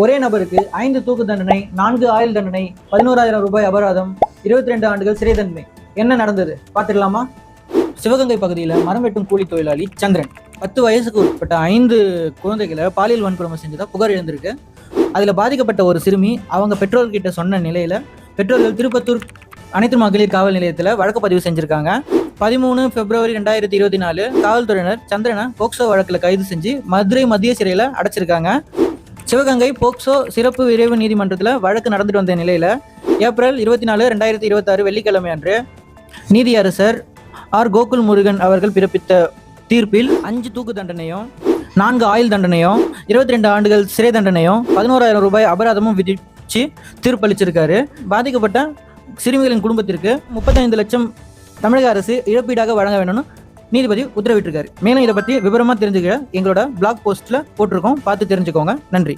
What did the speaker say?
ஒரே நபருக்கு 5 தூக்கு தண்டனை, 4 ஆயுள் தண்டனை, 11,000 ரூபாய் அபராதம், 22 ஆண்டுகள் சிறை தண்டனை. என்ன நடந்தது பார்த்துடலாமா? சிவகங்கை பகுதியில் மரம் வெட்டும் கூலி தொழிலாளி சந்திரன் 10 வயசுக்கு உட்பட்ட 5 குழந்தைகளை பாலியல் வன்கொடுமை செஞ்சதா புகார் எழுந்திருக்கு. அதில் பாதிக்கப்பட்ட ஒரு சிறுமி அவங்க பெற்றோர்கிட்ட சொன்ன நிலையில பெற்றோர்கள் திருப்பத்தூர் அனைத்து மகளிர் காவல் நிலையத்தில் வழக்கு பதிவு செஞ்சிருக்காங்க. 13 பிப்ரவரி 2024 காவல்துறையினர் சந்திரனை போக்சோ வழக்கில் கைது செஞ்சு மதுரை மத்திய சிறையில் அடைச்சிருக்காங்க. சிவகங்கை போக்சோ சிறப்பு விரைவு நீதிமன்றத்தில் வழக்கு நடந்துட்டு வந்த நிலையில் ஏப்ரல் 24, 2026 வெள்ளிக்கிழமை அன்று நீதியரசர் ஆர் கோகுல் முருகன் அவர்கள் பிறப்பித்த தீர்ப்பில் 5 தூக்கு தண்டனையும், 4 ஆயுள் தண்டனையும், 22 ஆண்டுகள் சிறை தண்டனையும், 11,000 ரூபாய் அபராதமும் விதிச்சு தீர்ப்பளிச்சிருக்காரு. பாதிக்கப்பட்ட சிறுமிகளின் குடும்பத்திற்கு 35 லட்சம் தமிழக அரசு இழப்பீடாக வழங்க வேணும்னு நீதிபதி உத்தரவிட்டிருக்காரு. மேலும் இதை பற்றி விவரமாக தெரிஞ்சுக்க எங்களோட பிளாக் போஸ்ட்டில் போட்டிருக்கோம், பார்த்து தெரிஞ்சுக்கோங்க. நன்றி.